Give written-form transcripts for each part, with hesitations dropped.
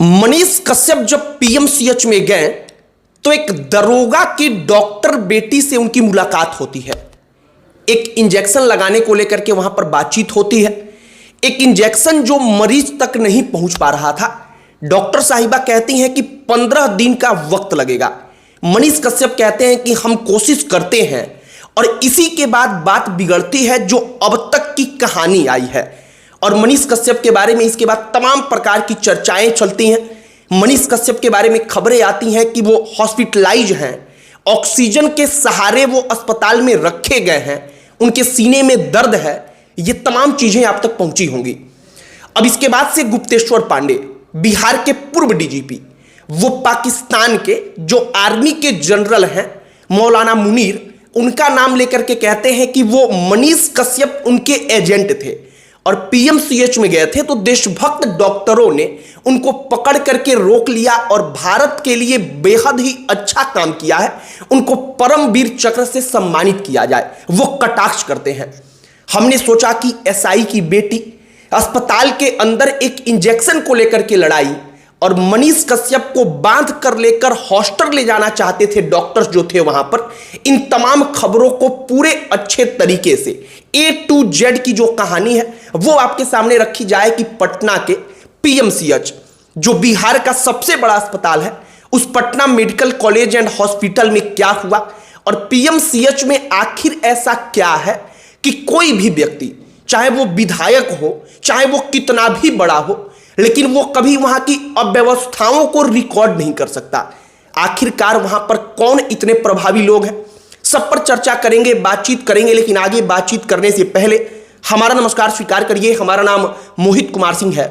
मनीष कश्यप जब पीएमसीएच में गए तो एक दरोगा की डॉक्टर बेटी से उनकी मुलाकात होती है। एक इंजेक्शन लगाने को लेकर के वहां पर बातचीत होती है। एक इंजेक्शन जो मरीज तक नहीं पहुंच पा रहा था, डॉक्टर साहिबा कहती हैं कि 15 दिन का वक्त लगेगा। मनीष कश्यप कहते हैं कि हम कोशिश करते हैं, और इसी के बाद बात बिगड़ती है जो अब तक की कहानी आई है। और मनीष कश्यप के बारे में इसके बाद तमाम प्रकार की चर्चाएं चलती हैं। मनीष कश्यप के बारे में खबरें आती हैं कि वो हॉस्पिटलाइज हैं, ऑक्सीजन के सहारे वो अस्पताल में रखे गए हैं, उनके सीने में दर्द है। ये तमाम चीजें आप तक पहुंची होंगी। अब इसके बाद से गुप्तेश्वर पांडे, बिहार के पूर्व डीजीपी, वो पाकिस्तान के जो आर्मी के जनरल हैं मौलाना मुनीर, उनका नाम लेकर के कहते हैं कि वो मनीष कश्यप उनके एजेंट थे और पीएमसीएच में गए थे। तो देशभक्त डॉक्टरों ने उनको पकड़ करके रोक लिया और भारत के लिए बेहद ही अच्छा काम किया है, उनको परमवीर चक्र से सम्मानित किया जाए, वो कटाक्ष करते हैं। हमने सोचा कि एसआई की बेटी अस्पताल के अंदर एक इंजेक्शन को लेकर के लड़ाई, और मनीष कश्यप को बांध कर लेकर हॉस्टल ले जाना चाहते थे डॉक्टर्स जो थे वहां पर। इन तमाम खबरों को पूरे अच्छे तरीके से A to Z की जो कहानी है वो आपके सामने रखी जाए कि पटना के पीएमसीएच, जो बिहार का सबसे बड़ा अस्पताल है, उस Patna medical college and hospital में क्या हुआ, और पीएमसीएच में आखिर ऐसा क्या है कि कोई भी व्यक्ति, चाहे वो विधायक हो, चाहे वो कितना भी बड़ा हो, लेकिन वो कभी वहां की अव्यवस्थाओं को रिकॉर्ड नहीं कर सकता। आखिरकार वहां पर कौन इतने प्रभावी लोग हैं, सब पर चर्चा करेंगे, बातचीत करेंगे। लेकिन आगे बातचीत करने से पहले हमारा नमस्कार स्वीकार करिए। हमारा नाम मोहित कुमार सिंह है।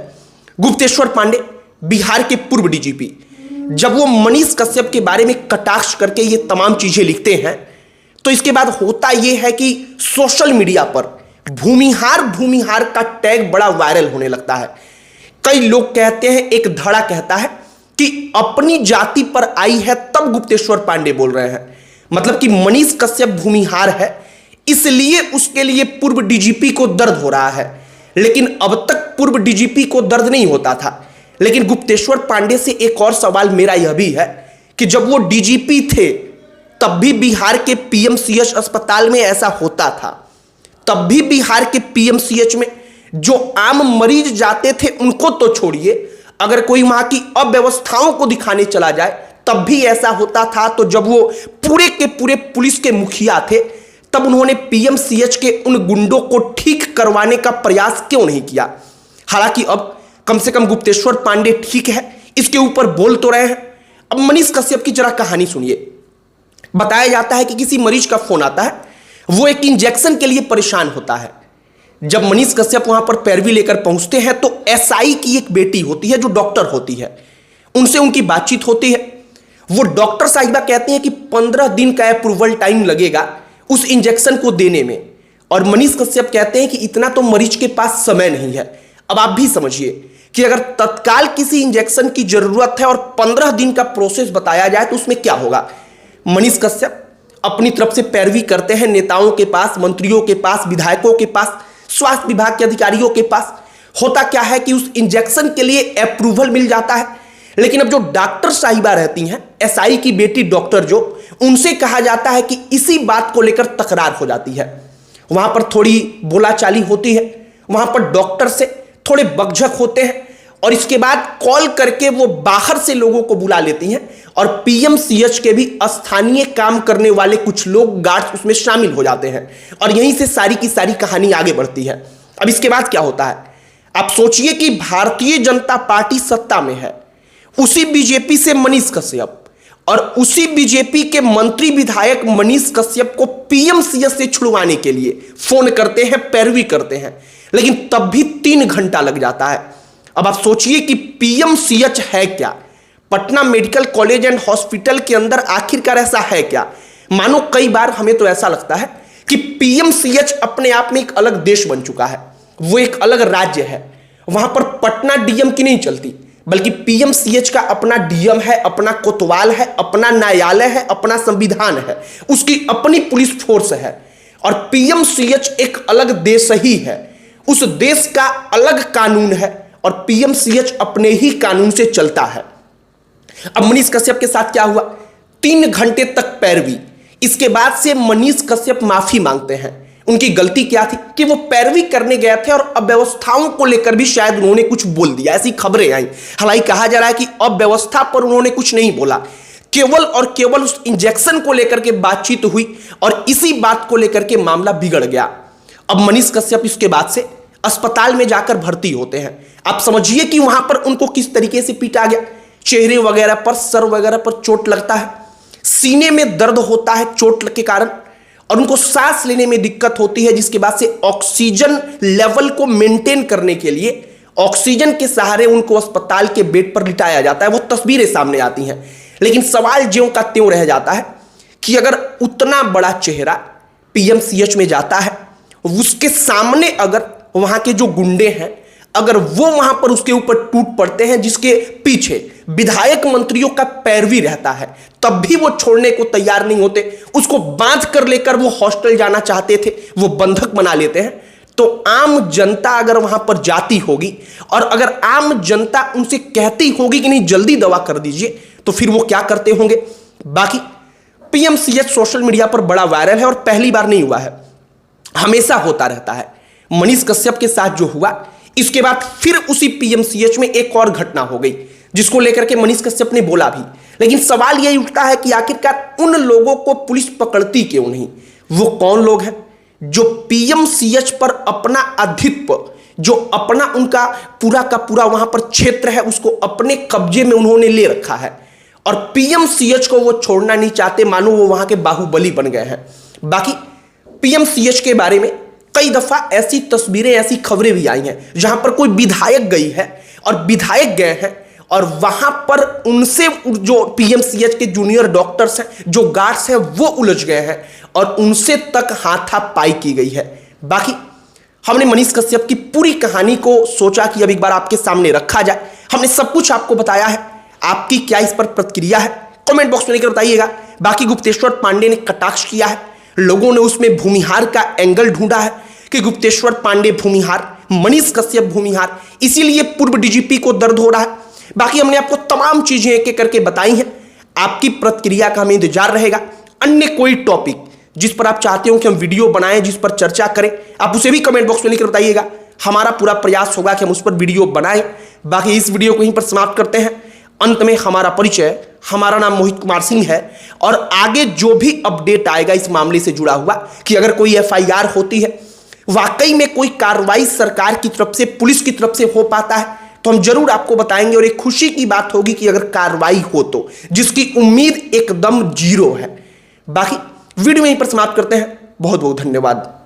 गुप्तेश्वर पांडे, बिहार के पूर्व डीजीपी, जब वो मनीष कश्यप के बारे में कटाक्ष करके ये तमाम चीजें लिखते हैं, तो इसके बाद होता यह है कि सोशल मीडिया पर भूमिहार का टैग बड़ा वायरल होने लगता है। कई लोग कहते हैं, एक धड़ा कहता है कि अपनी जाति पर आई है तब गुप्तेश्वर पांडे बोल रहे हैं। मतलब कि मनीष कश्यप भूमिहार है, इसलिए उसके लिए पूर्व डीजीपी को दर्द हो रहा है। लेकिन अब तक पूर्व डीजीपी को दर्द नहीं होता था। लेकिन गुप्तेश्वर पांडे से एक और सवाल मेरा यह भी है कि जब वो डीजीपी थे तब भी बिहार के पीएमसीएच अस्पताल में ऐसा होता था। तब भी बिहार के पीएमसीएच में जो आम मरीज जाते थे उनको तो छोड़िए, अगर कोई वहां की अव्यवस्थाओं को दिखाने चला जाए तब भी ऐसा होता था। तो जब वो पूरे के पूरे पुलिस के मुखिया थे तब उन्होंने पीएमसीएच के उन गुंडों को ठीक करवाने का प्रयास क्यों नहीं किया। हालांकि अब कम से कम गुप्तेश्वर पांडे ठीक है, इसके ऊपर बोल तो रहे हैं। अब मनीष कश्यप की जरा कहानी सुनिए। बताया जाता है कि किसी मरीज का फोन आता है, वो एक इंजेक्शन के लिए परेशान होता है। जब मनीष कश्यप वहां पर पैरवी लेकर पहुंचते हैं तो एसआई की एक बेटी होती है जो डॉक्टर होती है, उनसे उनकी बातचीत होती है। वो डॉक्टर साहिबा कहती हैं कि 15 दिन का अप्रूवल टाइम लगेगा उस इंजेक्शन को देने में, और मनीष कश्यप कहते हैं कि इतना तो मरीज के पास समय नहीं है। अब आप भी समझिए कि अगर तत्काल किसी इंजेक्शन की जरूरत है और 15 दिन का प्रोसेस बताया जाए तो उसमें क्या होगा। मनीष कश्यप अपनी तरफ से पैरवी करते हैं नेताओं के पास, मंत्रियों के पास, विधायकों के पास, स्वास्थ्य विभाग के अधिकारियों के पास। होता क्या है कि उस इंजेक्शन के लिए अप्रूवल मिल जाता है। लेकिन अब जो डॉक्टर साहिबा रहती हैं, एसआई की बेटी डॉक्टर, जो उनसे कहा जाता है कि इसी बात को लेकर तकरार हो जाती है। वहां पर थोड़ी बोलाचाली होती है, वहां पर डॉक्टर से थोड़े बकझक होते हैं, और इसके बाद कॉल करके वो बाहर से लोगों को बुला लेती हैं, और पीएमसीएच के भी स्थानीय काम करने वाले कुछ लोग, गार्ड्स, उसमें शामिल हो जाते हैं, और यहीं से सारी की सारी कहानी आगे बढ़ती है। अब इसके बाद क्या होता है, आप सोचिए कि भारतीय जनता पार्टी सत्ता में है, उसी बीजेपी से मनीष कश्यप और उसी बीजेपी के मंत्री विधायक मनीष कश्यप को पीएमसीएच से छुड़वाने के लिए फोन करते हैं, पैरवी करते हैं, लेकिन तब भी 3 घंटा लग जाता है। अब आप सोचिए कि पीएमसीएच है क्या, Patna medical college and hospital के अंदर आखिरकार ऐसा है क्या। मानो कई बार हमें तो ऐसा लगता है कि पीएमसीएच अपने आप में एक अलग देश बन चुका है, वो एक अलग राज्य है। वहां पर पटना डीएम की नहीं चलती, बल्कि पीएमसीएच का अपना डीएम है, अपना कोतवाल है, अपना न्यायालय है, अपना संविधान है, उसकी अपनी पुलिस फोर्स है। और पीएमसीएच एक अलग देश ही है, उस देश का अलग कानून है, और पीएमसीएच अपने ही कानून से चलता है। अब मनीष कश्यप के साथ क्या हुआ, 3 घंटे तक पैरवी। इसके बाद से मनीष कश्यप माफी मांगते हैं। उनकी गलती क्या थी कि वो पैरवी करने गए थे और अव्यवस्थाओं को लेकर भी शायद उन्होंने कुछ बोल दिया, ऐसी खबरें आई। हालांकि कहा जा रहा है कि अव्यवस्था पर उन्होंने कुछ नहीं बोला, केवल और केवल उस इंजेक्शन को लेकर के बातचीत हुई और इसी बात को लेकर के मामला बिगड़ गया। अब मनीष कश्यप इसके बाद से अस्पताल में जाकर भर्ती होते हैं। आप समझिए कि वहां पर उनको किस तरीके से पीटा गया, चेहरे वगैरह पर, सर वगैरह पर चोट लगता है, सीने में दर्द होता है चोट के कारण, और उनको सांस लेने में दिक्कत होती है, जिसके बाद से ऑक्सीजन लेवल को मेंटेन करने के लिए ऑक्सीजन के सहारे उनको अस्पताल के बेड पर लिटाया जाता है। वो तस्वीरें सामने आती हैं। लेकिन सवाल ज्यों का त्यों रह जाता है कि अगर उतना बड़ा चेहरा पीएमसीएच में जाता है, उसके सामने अगर वहां के जो गुंडे हैं, अगर वो वहां पर उसके ऊपर टूट पड़ते हैं, जिसके पीछे विधायक मंत्रियों का पैरवी रहता है, तब भी वो छोड़ने को तैयार नहीं होते। उसको बांध कर लेकर वो हॉस्टल जाना चाहते थे, वो बंधक बना लेते हैं। तो आम जनता अगर वहां पर जाती होगी और अगर आम जनता उनसे कहती होगी कि नहीं जल्दी दवा कर दीजिए, तो फिर वो क्या करते होंगे। बाकी पीएमसीएच सोशल मीडिया पर बड़ा वायरल है और पहली बार नहीं हुआ है, हमेशा होता रहता है। मनीष कश्यप के साथ जो हुआ, इसके बाद फिर उसी पीएमसीएच में एक और घटना हो गई, जिसको लेकर के मनीष कश्यप ने बोला भी। लेकिन सवाल यही उठता है कि आखिरकार उन लोगों को पुलिस पकड़ती क्यों नहीं। वो कौन लोग हैं जो पीएमसीएच पर अपना आधिपत्य, जो अपना उनका पूरा का पूरा वहां पर क्षेत्र है, उसको अपने कब्जे में उन्होंने ले रखा है और पीएमसीएच को वो छोड़ना नहीं चाहते, मानो वो वहां के बाहुबली बन गए हैं। बाकी पीएमसीएच के बारे में कई दफा ऐसी तस्वीरें, ऐसी खबरें भी आई हैं जहां पर कोई विधायक गई है और विधायक गए हैं और वहां पर उनसे जो पीएमसीएच के जूनियर डॉक्टर्स हैं, जो गार्ड्स हैं, वो उलझ गए हैं और उनसे तक हाथापाई की गई है। बाकी हमने मनीष कश्यप की पूरी कहानी को सोचा कि अब एक बार आपके सामने रखा जाए। हमने सब कुछ आपको बताया है। आपकी क्या इस पर प्रतिक्रिया है, कमेंट बॉक्स में लिखकर बताइएगा। बाकी गुप्तेश्वर पांडे ने कटाक्ष किया है, लोगों ने उसमें भूमिहार का एंगल ढूंढा है कि गुप्तेश्वर पांडे भूमिहार, मनीष कश्यप भूमिहार, इसीलिए पूर्व डीजीपी को दर्द हो रहा है। बाकी हमने आपको तमाम चीजें एक एक करके बताई हैं। आपकी प्रतिक्रिया का हमें इंतजार रहेगा। अन्य कोई टॉपिक जिस पर आप चाहते हो कि हम वीडियो बनाएं, जिस पर चर्चा करें, आप उसे भी कमेंट बॉक्स में लिखकर बताइएगा। हमारा पूरा प्रयास होगा कि हम उस पर वीडियो बनाएं। बाकी इस वीडियो को यहीं पर समाप्त करते हैं। अंत में हमारा परिचय, हमारा नाम मोहित कुमार सिंह है और आगे जो भी अपडेट आएगा इस मामले से जुड़ा हुआ, कि अगर कोई एफआईआर होती है, वाकई में कोई कार्रवाई सरकार की तरफ से, पुलिस की तरफ से हो पाता है, तो हम जरूर आपको बताएंगे। और एक खुशी की बात होगी कि अगर कार्रवाई हो तो, जिसकी उम्मीद एकदम जीरो है। बाकी वीडियो में यहीं पर समाप्त करते हैं। बहुत बहुत धन्यवाद।